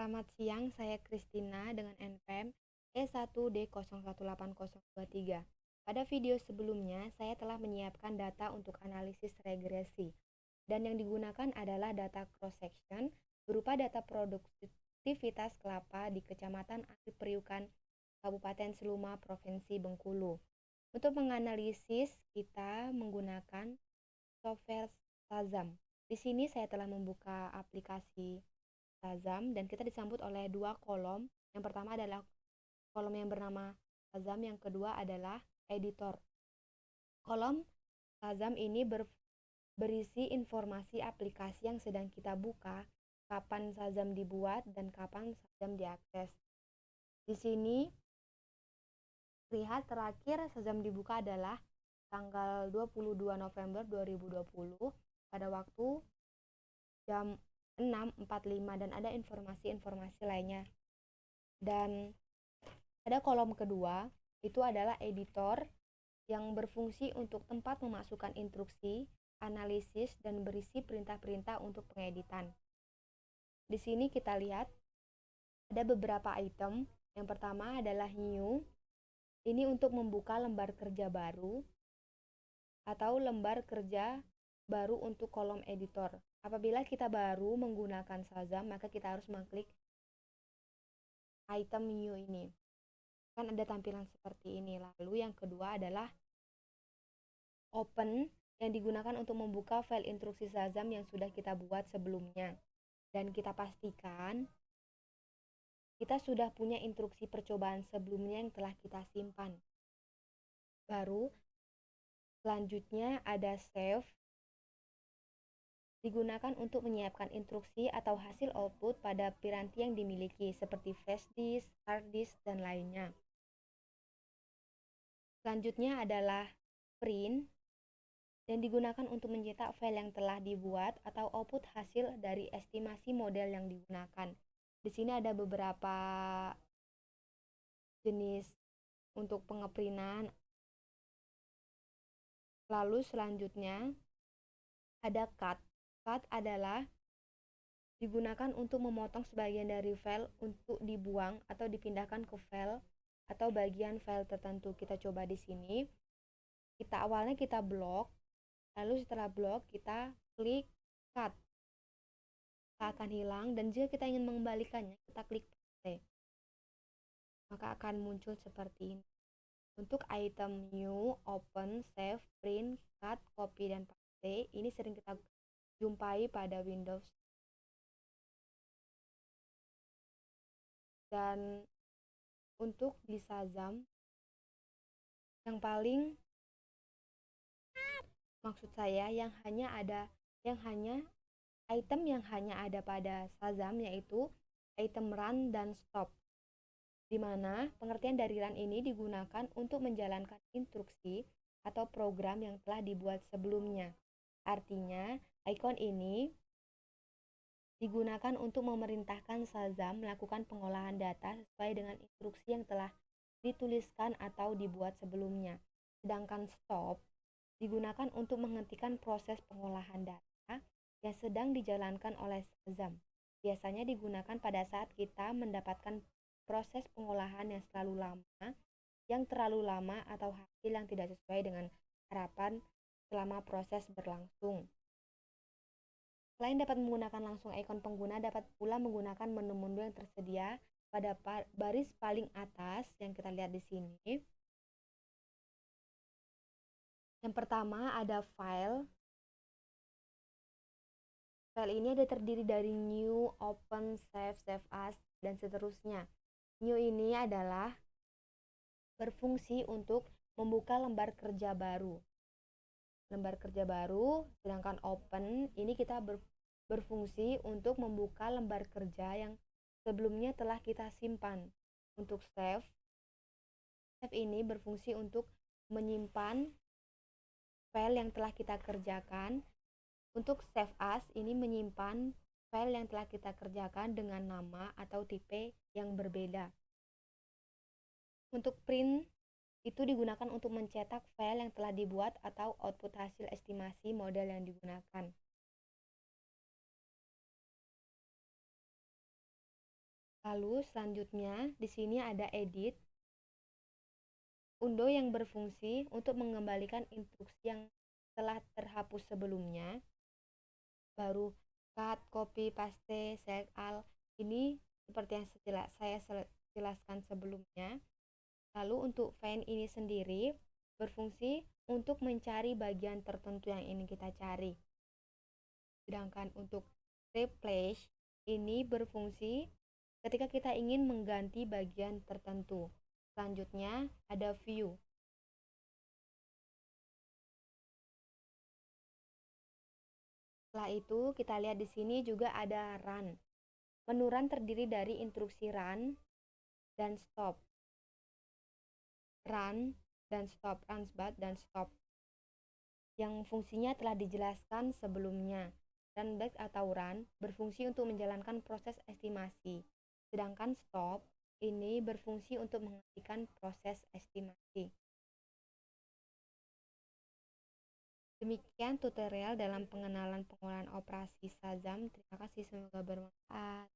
Selamat siang, saya Kristina dengan NPM E1D018023. Pada video sebelumnya, saya telah menyiapkan data untuk analisis regresi, dan yang digunakan adalah data cross-section berupa data produktivitas kelapa di Kecamatan Ari Priukan, Kabupaten Seluma, Provinsi Bengkulu. Untuk menganalisis, kita menggunakan software Shazam. Di sini saya telah membuka aplikasi Shazam dan kita disambut oleh dua kolom. Yang pertama adalah kolom yang bernama Shazam, yang kedua adalah editor. Kolom Shazam ini berisi informasi aplikasi yang sedang kita buka, kapan Shazam dibuat, dan kapan Shazam diakses. Di sini lihat terakhir Shazam dibuka adalah tanggal 22 November 2020 pada waktu jam 6.45 dan ada informasi-informasi lainnya. Dan pada kolom kedua itu adalah editor yang berfungsi untuk tempat memasukkan instruksi, analisis, dan berisi perintah-perintah untuk pengeditan. Di sini kita lihat ada beberapa item. Yang pertama adalah new. Ini untuk membuka lembar kerja baru atau lembar kerja baru untuk kolom editor. Apabila kita baru menggunakan Shazam, maka kita harus mengklik item new ini. Kan ada tampilan seperti ini. Lalu yang kedua adalah open, yang digunakan untuk membuka file instruksi Shazam yang sudah kita buat sebelumnya. Dan kita pastikan kita sudah punya instruksi percobaan sebelumnya yang telah kita simpan. Baru selanjutnya ada save, digunakan untuk menyiapkan instruksi atau hasil output pada piranti yang dimiliki seperti flash disk, hard disk, dan lainnya. Selanjutnya adalah print, dan digunakan untuk mencetak file yang telah dibuat atau output hasil dari estimasi model yang digunakan. Di sini ada beberapa jenis untuk pengeprintan. Lalu selanjutnya ada cut. Cut adalah digunakan untuk memotong sebagian dari file untuk dibuang atau dipindahkan ke file atau bagian file tertentu. Kita coba di sini. Awalnya kita blok, lalu setelah blok kita klik cut. Akan hilang, dan jika kita ingin mengembalikannya, kita klik paste. Maka akan muncul seperti ini. Untuk item new, open, save, print, cut, copy, dan paste, ini sering kita jumpai pada Windows. Dan untuk di Shazam, yang paling maksud saya yang hanya item yang hanya ada pada Shazam yaitu item run dan stop, di mana pengertian dari run ini digunakan untuk menjalankan instruksi atau program yang telah dibuat sebelumnya. Artinya, icon ini digunakan untuk memerintahkan Shazam melakukan pengolahan data sesuai dengan instruksi yang telah dituliskan atau dibuat sebelumnya. Sedangkan stop digunakan untuk menghentikan proses pengolahan data yang sedang dijalankan oleh Shazam. Biasanya digunakan pada saat kita mendapatkan proses pengolahan yang terlalu lama atau hasil yang tidak sesuai dengan harapan selama proses berlangsung. Selain dapat menggunakan langsung ikon pengguna, dapat pula menggunakan menu-menu yang tersedia pada baris paling atas yang kita lihat di sini. Yang pertama ada file. File ini terdiri dari new, open, save, save as, dan seterusnya. New ini adalah berfungsi untuk membuka lembar kerja baru. Sedangkan open ini kita berfungsi untuk membuka lembar kerja yang sebelumnya telah kita simpan. Untuk save ini berfungsi untuk menyimpan file yang telah kita kerjakan. Untuk save as ini menyimpan file yang telah kita kerjakan dengan nama atau tipe yang berbeda. Untuk print itu digunakan untuk mencetak file yang telah dibuat atau output hasil estimasi model yang digunakan. Lalu selanjutnya di sini ada edit, undo yang berfungsi untuk mengembalikan instruksi yang telah terhapus sebelumnya. Baru cut, copy, paste, select all. Ini seperti yang saya jelaskan sebelumnya. Lalu untuk find ini sendiri berfungsi untuk mencari bagian tertentu yang ingin kita cari. Sedangkan untuk replace ini berfungsi ketika kita ingin mengganti bagian tertentu. Selanjutnya ada view. Setelah itu kita lihat di sini juga ada run. Menu run terdiri dari instruksi run dan stop. Run dan stop, run but dan stop. Yang fungsinya telah dijelaskan sebelumnya. Run back atau run berfungsi untuk menjalankan proses estimasi. Sedangkan stop ini berfungsi untuk menghentikan proses estimasi. Demikian tutorial dalam pengenalan pengolahan operasi Shazam. Terima kasih, semoga bermanfaat.